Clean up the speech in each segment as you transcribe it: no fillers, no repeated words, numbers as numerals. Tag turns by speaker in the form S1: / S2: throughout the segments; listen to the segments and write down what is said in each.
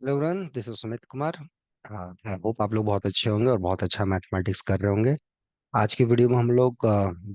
S1: Hello everyone, this is Sumit Kumar. I hope आप लोग बहुत अच्छे होंगे और बहुत अच्छा मैथमेटिक्स कर रहे होंगे। आज की वीडियो में हम लोग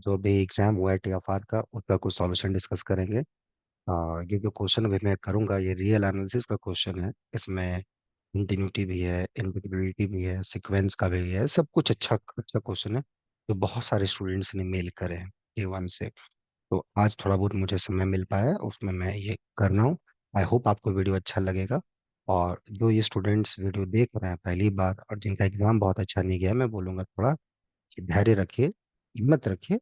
S1: जो भी एग्जाम हुआ है टीएफआर का उसका कुछ सॉल्यूशन डिस्कस करेंगे। ये जो क्वेश्चन अभी मैं करूंगा ये रियल एनालिसिस का क्वेश्चन है। इसमें कंटिन्यूटी भी है, इंटीग्रेबिलिटी भी है, सीक्वेंस का भी है, सब कुछ अच्छा अच्छा क्वेश्चन है जो बहुत सारे स्टूडेंट्स ने मेल करे हैं A1 से। तो आज थोड़ा बहुत मुझे समय मिल पाया है, उसमें मैं ये कर रहा हूँ। आई होप आपको वीडियो अच्छा लगेगा। और जो ये स्टूडेंट्स वीडियो देख रहे हैं पहली बार और जिनका एग्जाम बहुत अच्छा नहीं गया, मैं बोलूँगा थोड़ा कि धैर्य रखिए, हिम्मत रखिए।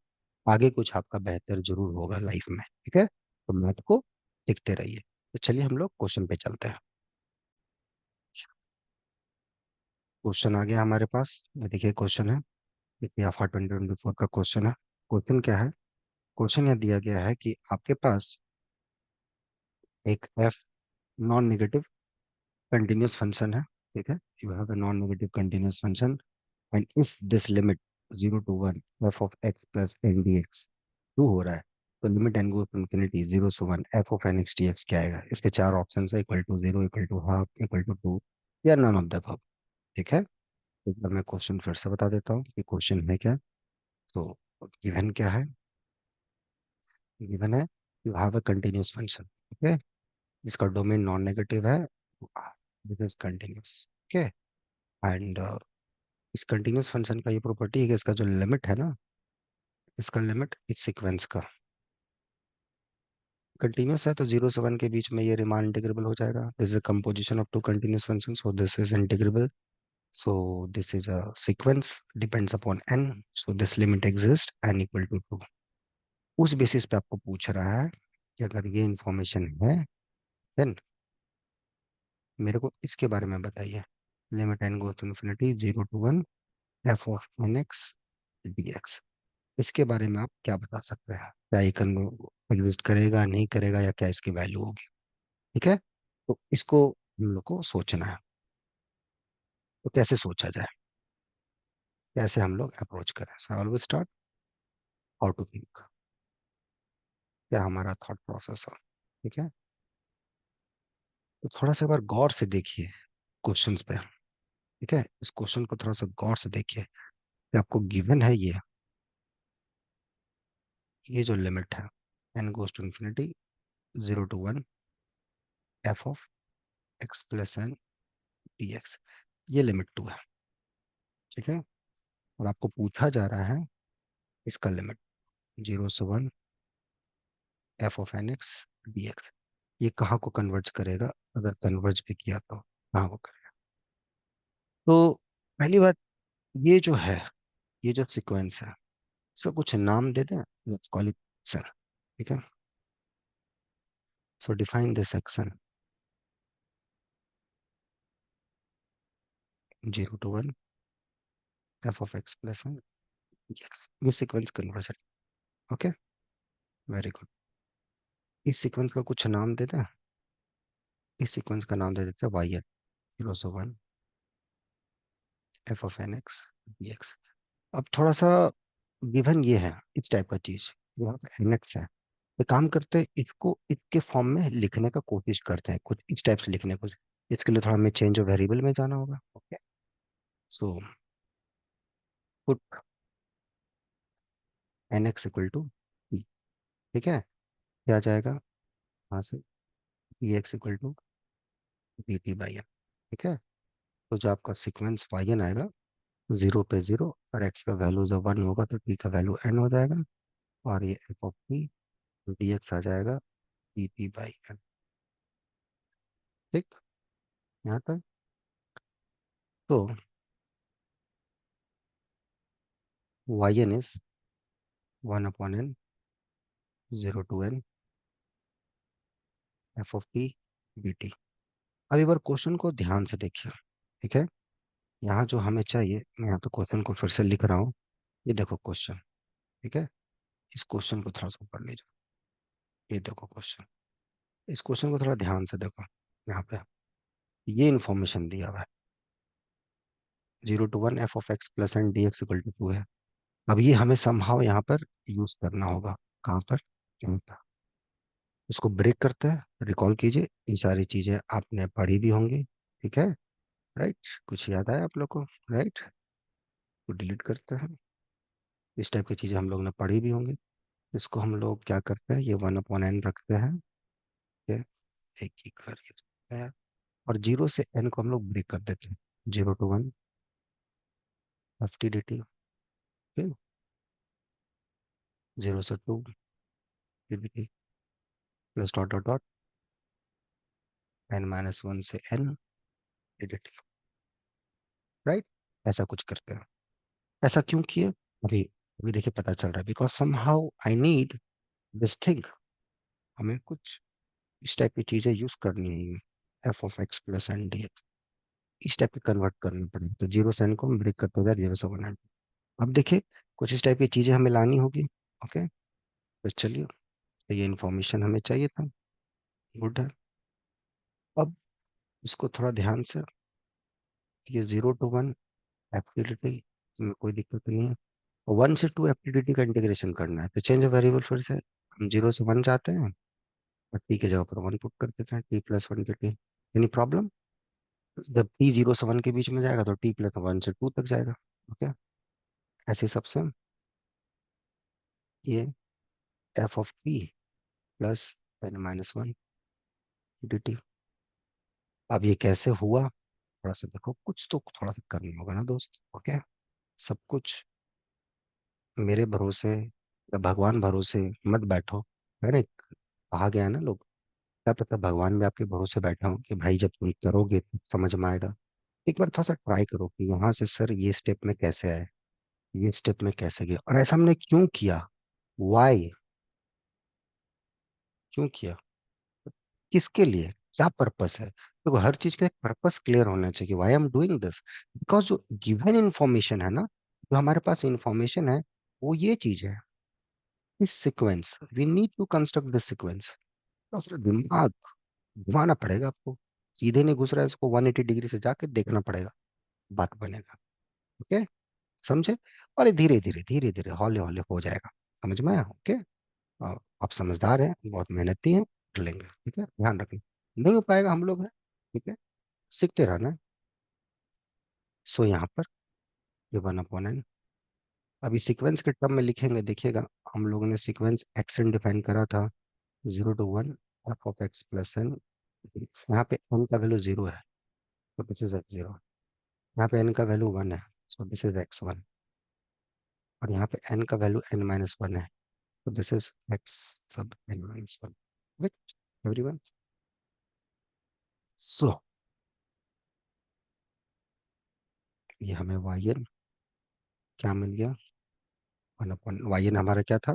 S1: आगे कुछ आपका बेहतर जरूर होगा लाइफ में, ठीक है? तो मैथ को लिखते रहिए। तो चलिए हम लोग क्वेश्चन पे चलते हैं। क्वेश्चन आ गया हमारे पास। ये देखिए क्वेश्चन है, ये आफा 2024 का क्वेश्चन है। क्वेश्चन क्या है? क्वेश्चन यह दिया गया है कि आपके पास एक F non negative continuous function है, ठीक है? You have a non-negative continuous function and if this limit 0 to 1 f of x plus n dx two हो रहा है, तो limit n goes to infinity 0 to 1 f of n x dx क्या आएगा? इसके चार ऑप्शन है, equal to zero, equal to half, equal to two, या नन ऑफ द अबव। ठीक है? तो एक बार मैं क्वेश्चन फिर से बता देता हूँ कि क्वेश्चन है क्या। तो गिवन क्या है? गिवन है you have a continuous function, ठीक है? जिसका डोमेन नॉन नेगेटिव है, this is continuous, okay? And इस कंटिन्यूस फंक्शन का ये प्रॉपर्टी है कि इसका जो लिमिट है ना, इसका लिमिट इस सीक्वेंस का कंटिन्यूस है, तो 0 से 1 के बीच में ये रीमान इंटीग्रेबल हो जाएगा। This is composition of two continuous function, so this is integrable. So this is a sequence depends upon n, so this limit exist n equal to 2। उस बेसिस पे आपको पूछ रहा है कि अगर ये इंफॉर्मेशन है, देन मेरे को इसके बारे में बताइए। Limit n goes to infinity 0 to 1 f of n x dx। इसके बारे में आप क्या बता सकते हैं? क्या ये एग्जिस्ट करेगा, नहीं करेगा, या क्या इसकी वैल्यू होगी? ठीक है? तो इसको हम लोग को सोचना है। तो कैसे सोचा जाए, कैसे हम लोग अप्रोच करें? So I always start how to think, क्या हमारा थॉट प्रोसेस है। ठीक है? तो थोड़ा सा एक बार गौर से देखिए क्वेश्चंस पे। ठीक है? इस क्वेश्चन को थोड़ा सा गौर से देखिए कि आपको गिवन है ये जो लिमिट है n goes to infinity 0 to 1 f of x plus n dx, ये लिमिट 2 है। ठीक है? और आपको पूछा जा रहा है इसका लिमिट 0 से 1 f of n x d x. ये कहाँ को कन्वर्ज करेगा? अगर कन्वर्ज भी किया तो कहाँ को करेगा? तो पहली बात, ये जो है, ये जो सीक्वेंस है, इसका कुछ नाम दे दें। Let's call it action. ठीक है? So define this action 0 to 1 f of x plus n d x. ये sequence convergence. Okay, very good. इस सीक्वेंस का कुछ नाम दे दें। इस सीक्वेंस का नाम दे देते हैं वाई एन। 0 से 1 f of n x d x. अब थोड़ा सा गिवन ये है, इस टाइप का चीज, यहाँ पे एनएक्स है। तो काम करते हैं, इसको इसके फॉर्म में लिखने का कोशिश करते हैं, कुछ इस टाइप से लिखने को। इसके लिए थोड़ा हमें चेंज ऑफ वेरिएबल में जाना होगा। Okay, so put n x equal to p. ठीक है? क्या आ जाएगा यहाँ से? P x equal to d t by n. ठीक है? तो जो आपका सीक्वेंस वाई एन आएगा, 0 पे 0, और एक्स का वैल्यू जब 1 होगा तो टी का वैल्यू एन हो जाएगा। और ये f of p d x आ जाएगा डी पी बाई एन। ठीक, यहाँ तक। तो y n is 1/n 0 to n f of p b t. अब एक बार क्वेश्चन को ध्यान से देखिए। ठीक है? यहाँ जो हमें चाहिए, मैं यहाँ पे क्वेश्चन को फिर से लिख रहा हूँ। ये देखो क्वेश्चन। ठीक है? इस क्वेश्चन को थोड़ा सा ऊपर ले जाओ। ये देखो क्वेश्चन। इस क्वेश्चन को थोड़ा ध्यान से देखो। यहाँ पे ये इन्फॉर्मेशन दिया हुआ है, 0 to 1 f of x plus n d x equal to 2 है। अब ये हमें समहाउ यहाँ पर यूज करना होगा। कहाँ पर? यहाँ पर। इसको ब्रेक करते हैं, रिकॉल कीजिए। ये सारी चीजें आपने पढ़ी भी होंगी, ठीक है, राइट? कुछ याद आया आप लोग को? राइट, तो डिलीट करते हैं। इस टाइप की चीजें हम लोग ने पढ़ी भी होंगी। इसको हम लोग क्या करते हैं, ये 1/n रखते हैं। ये एक ही कर है, और 0 से n को हम लोग ब्रेक कर देते हैं। 0 to 1 FTDT, फिर 0 से 2 DDT, plus dot dot dot n-1 से n DDT, राइट? ऐसा कुछ करते हैं। ऐसा क्यों किए? अभी अभी देखिए पता चल रहा है, because somehow I need this thing. हमें कुछ इस टाइप की चीजें यूज करनी है, f(x+n) इस टाइप की कन्वर्ट करनी पड़ेगी। तो 0 से n को हम ब्रेक करते हैं 0 से 1 n। अब देखिए कुछ इस टाइप की चीजें हमें लानी होगी। ओके, तो चलिए, तो ये इन्फॉर्मेशन हमें चाहिए था। गुड है। अब इसको थोड़ा ध्यान से, ये 0 to 1 एफटीडीटी, इसमें कोई दिक्कत नहीं है। 1 से 2 एफटीडीटी का इंटीग्रेशन करना है, तो चेंज ऑफ वेरिएबल फिर से हम 0 से 1 जाते हैं, और टी के जगह पर 1 पुट कर देते हैं, t+1 के टी। Any problem? जब टी 0 से 1 के बीच में जाएगा तो t+1 से 2 तक जाएगा। ओके, ऐसे सबसे ये f(t+n-1) dt। अब ये कैसे हुआ, थोड़ा सा देखो, कुछ तो थोड़ा सा करना होगा ना दोस्त। ओके, सब कुछ मेरे भरोसे या भगवान भरोसे मत बैठो, है ना? कहा गया है ना, लोग, क्या पता भगवान भी आपके भरोसे बैठा हो कि भाई जब तुम करोगे तो समझ में आएगा। एक बार थोड़ा सा ट्राई करो कि यहाँ से सर ये स्टेप में कैसे आए, ये स्टेप में कैसे गया, और ऐसा हमने क्यों किया, वाई, क्यों किया, किसके लिए, क्या पर्पस है। देखो हर चीज का एक पर्पस क्लियर होना चाहिए, why am doing this. Because जो गिवन इंफॉर्मेशन है ना, जो हमारे पास इंफॉर्मेशन है, वो ये चीज है, इस sequence, we need to construct this sequence. तो फिर दिमाग घुमाना पड़ेगा आपको, सीधे नहीं घुस रहा है, इसको 180 डिग्री से जाके देखना पड़ेगा, बात बनेगा। ओके, समझे? और ये धीरे धीरे धीरे धीरे हौले हौले हो जाएगा, समझ में आया? ओके, आप समझदार हैं, बहुत मेहनती हैं, कर लेंगे। ठीक है, ध्यान रखना, नहीं हो पाएगा हम लोग हैं, ठीक है, सीखते रहना है। सो यहाँ पर ये 1/n, अभी सीक्वेंस के टर्म में लिखेंगे, देखिएगा हम लोगों ने सीक्वेंस एक्सन डिफाइन करा था, 0 to 1 f(x+n)। यहाँ पे n का वैल्यू 0 है, तो दिस इज x0। यहाँ पे n का वैल्यू 1 है, सो दिस इज x1। और यहाँ पे n का वैल्यू n-1 है, तो दिस इज x सब n-1। Right everyone? सो ये हमें yn क्या मिल गया, 1/, yn हमारा क्या था,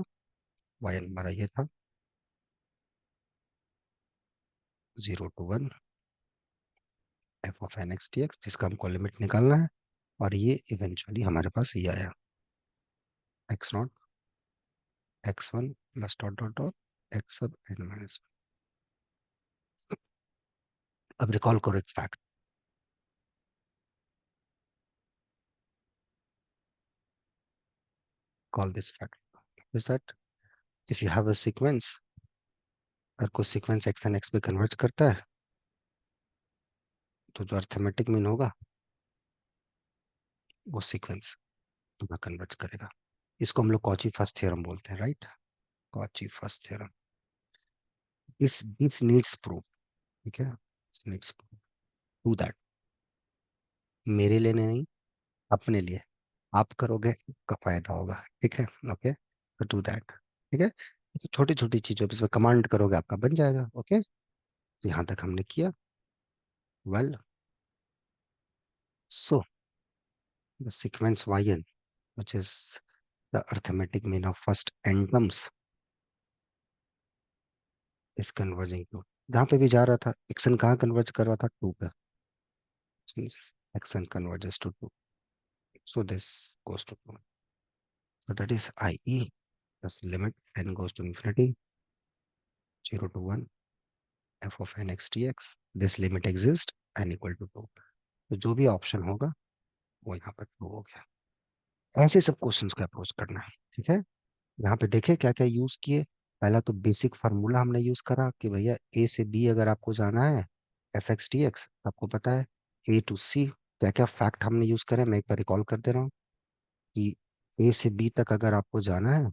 S1: yn हमारा ये था, 0 to 1 f(n)(x) जिसका हमको लिमिट निकालना है। और ये इवेंचुअली हमारे पास ये आया, x0 x1 plus dot dot dot x सब n-1। अब रिकॉल करो एक fact, call this fact is that if you have a sequence, अगर कोई सीक्वेंस एक्स एंड एक्स पे कन्वर्ज करता है, तो जो अर्थमेटिक मीन होगा वो सीक्वेंस तुम्हें कन्वर्ट करेगा। इसको हम लोग कॉची फर्स्ट थ्योरम बोलते हैं, right? Cauchy first theorem, this needs proof. ठीक है, this needs proof to that, मेरे लिए नहीं, अपने लिए, आप करोगे आपका फायदा होगा। ठीक है, ओके, तो डू दैट। ठीक है, तो छोटी छोटी चीजों पे कमांड करोगे आपका बन जाएगा। ओके, तो यहाँ तक हमने किया। Well, so the sequence yn, which is the arithmetic mean of first n terms, is converging to, जहाँ पे भी जा रहा था xn कहाँ कन्वर्ज कर रहा था, 2 पे, since xn converges to 2, so this goes to 2, so that is IE plus limit n goes to infinity, 0 to 1 f of n x dx, this limit exists n equal to 2। तो जो भी option होगा वो यहाँ पर true हो गया। ऐसे सब क्वेश्चंस को अप्रोच करना है। ठीक है, यहाँ पे देखें क्या क्या यूज किए। पहला तो बेसिक फार्मूला हमने यूज करा कि भैया ए से बी अगर आपको जाना है, एफ एक्स टी एक्स आपको पता है, ए टू सी क्या क्या फैक्ट हमने यूज करे, मैं एक बार रिकॉल कर दे रहा हूँ कि ए से बी तक अगर आपको जाना है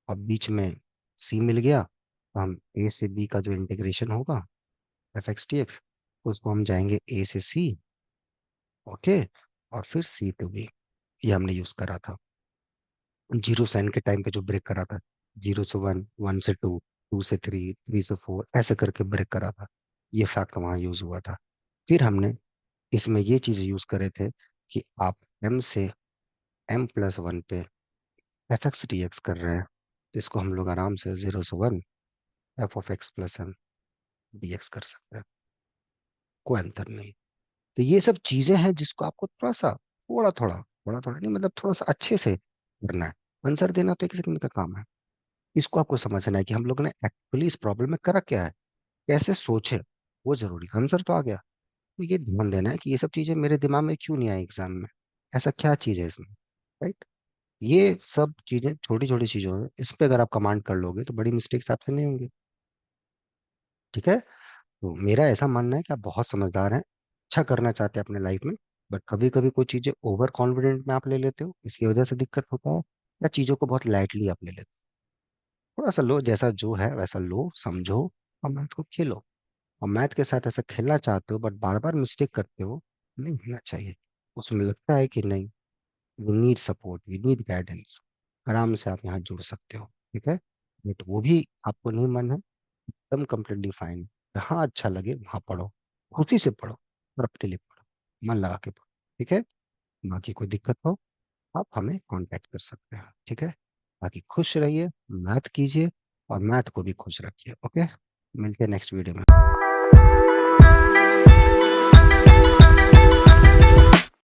S1: और बीच में सी मिल गया, तो हम ए से बी का जो इंटीग्रेशन होगा एफ एक्स टी एक्स, उसको हम जाएंगे ए से सी, ओके, और फिर सी टू बी। ये हमने यूज करा था जीरो साइन के टाइम पे, जो ब्रेक करा था, जीरो से वन, वन से टू, टू से थ्री, थ्री से फोर, ऐसे करके ब्रेक करा था। ये फैक्ट वहाँ यूज हुआ था। फिर हमने इसमें ये चीज यूज करे थे कि आप m से m+1 पे एफ एक्स डी एक्स कर रहे हैं, तो इसको हम लोग आराम से जीरो से वन f(x+m) dx कर सकते हैं, कोई अंतर नहीं। तो ये सब चीजें हैं जिसको आपको थोड़ा थोड़ा नहीं, मतलब थोड़ा सा अच्छे से करना है। आंसर देना तो एक सेकंड का काम है, इसको आपको समझना है कि हम लोग ने एक्चुअली इस प्रॉब्लम में करा क्या है, कैसे सोचे, वो जरूरी। आंसर तो आ गया, तो ये ध्यान देना है कि ये सब चीजें मेरे दिमाग में क्यों नहीं आई एग्जाम में, ऐसा क्या चीज है इसमें, राइट। ये सब चीजें छोटी छोटी चीजों हैं, इस पे अगर आप कमांड कर लोगे तो बड़ी मिस्टेक्स आपसे नहीं होंगी। ठीक है। तो मेरा ऐसा मानना है कि आप बहुत समझदार हैं, अच्छा करना चाहते हैं अपने लाइफ में, बट कभी कभी कोई चीजें ओवर कॉन्फिडेंट में आप ले लेते हो, इसकी वजह से दिक्कत होता है, या चीजों को बहुत लाइटली आप ले लेते हो। थोड़ा सा लो, जैसा जो है वैसा लो, समझो, और मैथ को खेलो। और मैथ के साथ ऐसा खेलना चाहते हो बट बार बार मिस्टेक करते हो, नहीं होना चाहिए। उसमें लगता है कि नहीं, you need support, you need guidance, आराम से आप यहाँ जुड़ सकते हो। ठीक है। बट वो भी आपको नहीं मन है, एकदम कम्प्लीटली फाइन, जहाँ अच्छा लगे वहाँ पढ़ो, खुशी से पढ़ो, और अपने लिए पढ़ो, मन लगा के पढ़ो। ठीक है। बाकी कोई दिक्कत हो, आप हमें कांटेक्ट कर सकते हैं। ठीक है। बाकी खुश रहिए, मैथ कीजिए, और मैथ को भी खुश रखिए। ओके, मिलते हैं नेक्स्ट वीडियो में।